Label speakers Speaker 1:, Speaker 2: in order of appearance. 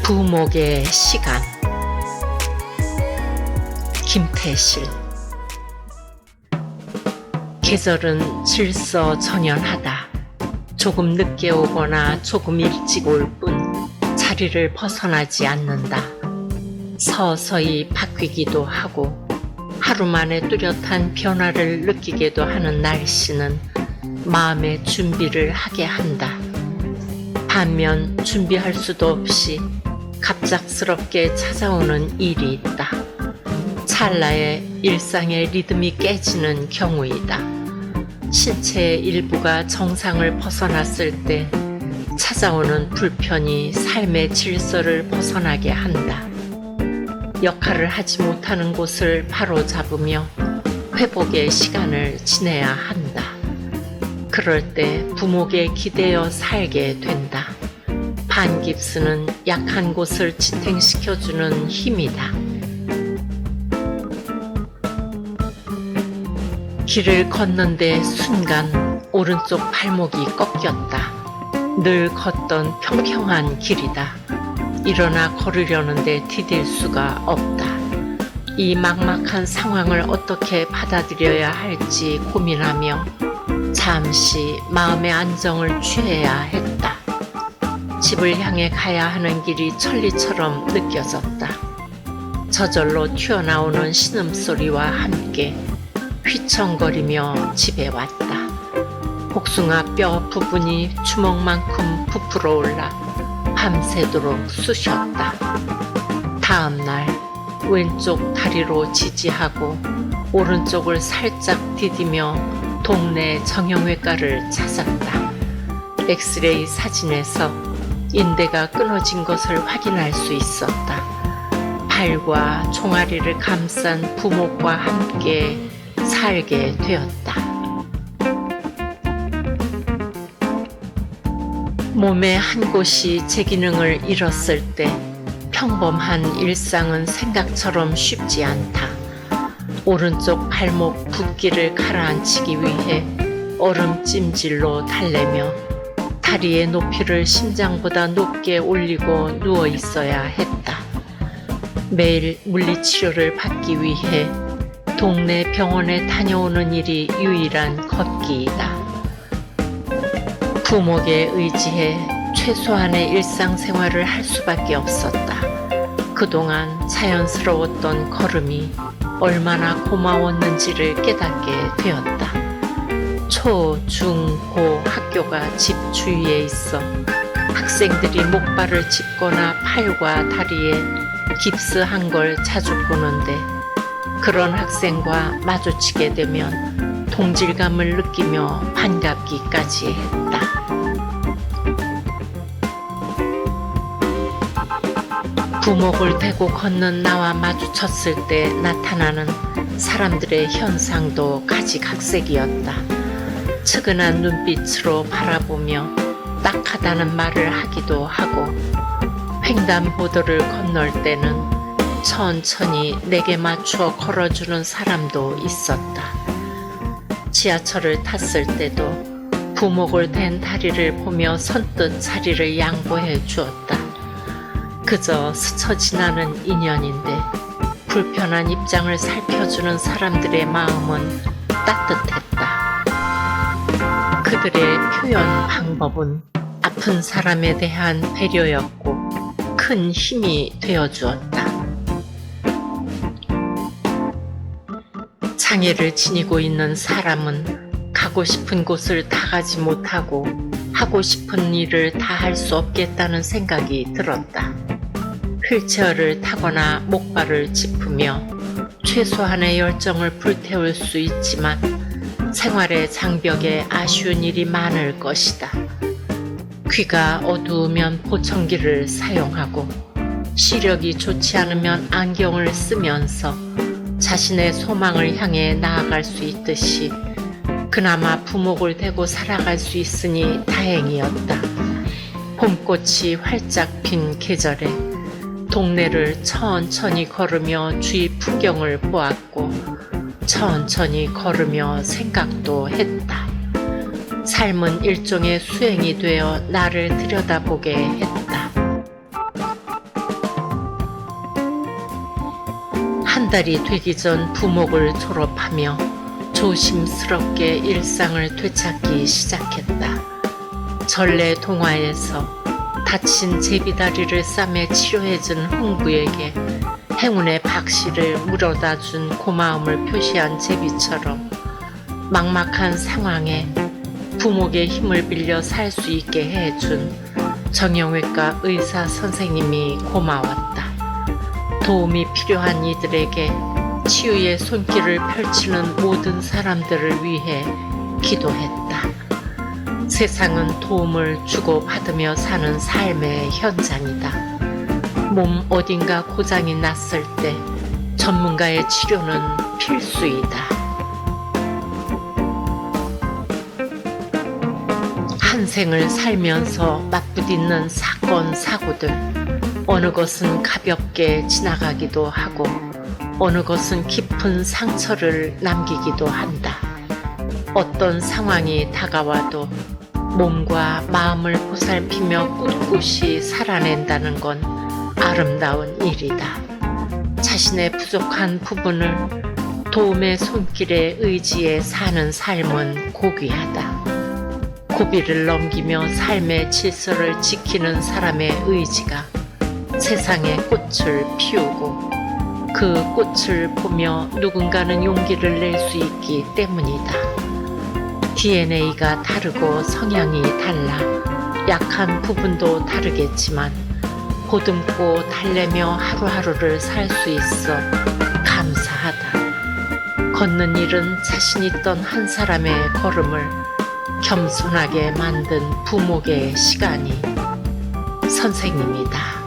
Speaker 1: 부목의 시간. 김태실. 계절은 질서정연하다. 조금 늦게 오거나 조금 일찍 올 뿐 자리를 벗어나지 않는다. 서서히 바뀌기도 하고 하루 만에 뚜렷한 변화를 느끼게도 하는 날씨는 마음의 준비를 하게 한다. 반면 준비할 수도 없이 갑작스럽게 찾아오는 일이 있다. 찰나에 일상의 리듬이 깨지는 경우이다. 신체의 일부가 정상을 벗어났을 때 찾아오는 불편이 삶의 질서를 벗어나게 한다. 역할을 하지 못하는 곳을 바로잡으며 회복의 시간을 지내야 한다. 그럴 때 부목에 기대어 살게 된다. 반깁스는 약한 곳을 지탱시켜주는 힘이다. 길을 걷는데 순간 오른쪽 발목이 꺾였다. 늘 걷던 평평한 길이다. 일어나 걸으려는데 디딜 수가 없다. 이 막막한 상황을 어떻게 받아들여야 할지 고민하며 잠시 마음의 안정을 취해야 했다. 집을 향해 가야 하는 길이 천리처럼 느껴졌다. 저절로 튀어나오는 신음소리와 함께 휘청거리며 집에 왔다. 복숭아 뼈 부분이 주먹만큼 부풀어 올라 밤새도록 쑤셨다. 다음 날 왼쪽 다리로 지지하고 오른쪽을 살짝 디디며 동네 정형외과를 찾았다. 엑스레이 사진에서 인대가 끊어진 것을 확인할 수 있었다. 발과 종아리를 감싼 부목과 함께 살게 되었다. 몸의 한 곳이 제 기능을 잃었을 때 평범한 일상은 생각처럼 쉽지 않다. 오른쪽 발목 붓기를 가라앉히기 위해 얼음찜질로 달래며 다리의 높이를 심장보다 높게 올리고 누워 있어야 했다. 매일 물리치료를 받기 위해 동네 병원에 다녀오는 일이 유일한 걷기이다. 부목에 의지해 최소한의 일상생활을 할 수밖에 없었다. 그동안 자연스러웠던 걸음이 얼마나 고마웠는지를 깨닫게 되었다. 초, 중, 고 학교가 집 주위에 있어 학생들이 목발을 짚거나 팔과 다리에 깁스한 걸 자주 보는데 그런 학생과 마주치게 되면 동질감을 느끼며 반갑기까지 했다. 부목을 대고 걷는 나와 마주쳤을 때 나타나는 사람들의 현상도 가지각색이었다. 측은한 눈빛으로 바라보며 딱하다는 말을 하기도 하고 횡단보도를 건널 때는 천천히 내게 맞추어 걸어주는 사람도 있었다. 지하철을 탔을 때도 부목을 댄 다리를 보며 선뜻 자리를 양보해 주었다. 그저 스쳐 지나는 인연인데 불편한 입장을 살펴주는 사람들의 마음은 따뜻했다. 그들의 표현 방법은 아픈 사람에 대한 배려였고 큰 힘이 되어주었다. 장애를 지니고 있는 사람은 가고 싶은 곳을 다 가지 못하고 하고 싶은 일을 다 할 수 없겠다는 생각이 들었다. 휠체어를 타거나 목발을 짚으며 최소한의 열정을 불태울 수 있지만 생활의 장벽에 아쉬운 일이 많을 것이다. 귀가 어두우면 보청기를 사용하고 시력이 좋지 않으면 안경을 쓰면서 자신의 소망을 향해 나아갈 수 있듯이 그나마 부목을 대고 살아갈 수 있으니 다행이었다. 봄꽃이 활짝 핀 계절에 동네를 천천히 걸으며 주위 풍경을 보았고 천천히 걸으며 생각도 했다. 삶은 일종의 수행이 되어 나를 들여다보게 했다. 한 달이 되기 전 부목을 졸업하며 조심스럽게 일상을 되찾기 시작했다. 전래 동화에서 다친 제비다리를 싸매 치료해준 흥부에게 행운의 박씨를 물어다 준 고마움을 표시한 제비처럼 막막한 상황에 부목의 힘을 빌려 살 수 있게 해준 정형외과 의사 선생님이 고마웠다. 도움이 필요한 이들에게 치유의 손길을 펼치는 모든 사람들을 위해 기도했다. 세상은 도움을 주고받으며 사는 삶의 현장이다. 몸 어딘가 고장이 났을 때 전문가의 치료는 필수이다. 한 생을 살면서 맞부딪는 사건, 사고들, 어느 것은 가볍게 지나가기도 하고 어느 것은 깊은 상처를 남기기도 한다. 어떤 상황이 다가와도 몸과 마음을 보살피며 꿋꿋이 살아낸다는 건 아름다운 일이다. 자신의 부족한 부분을 도움의 손길에 의지해 사는 삶은 고귀하다. 고비를 넘기며 삶의 질서를 지키는 사람의 의지가 세상에 꽃을 피우고 그 꽃을 보며 누군가는 용기를 낼 수 있기 때문이다. DNA가 다르고 성향이 달라 약한 부분도 다르겠지만 보듬고 달래며 하루하루를 살 수 있어 감사하다. 걷는 일은 자신 있던 한 사람의 걸음을 겸손하게 만든 부목의 시간이 선생님이다.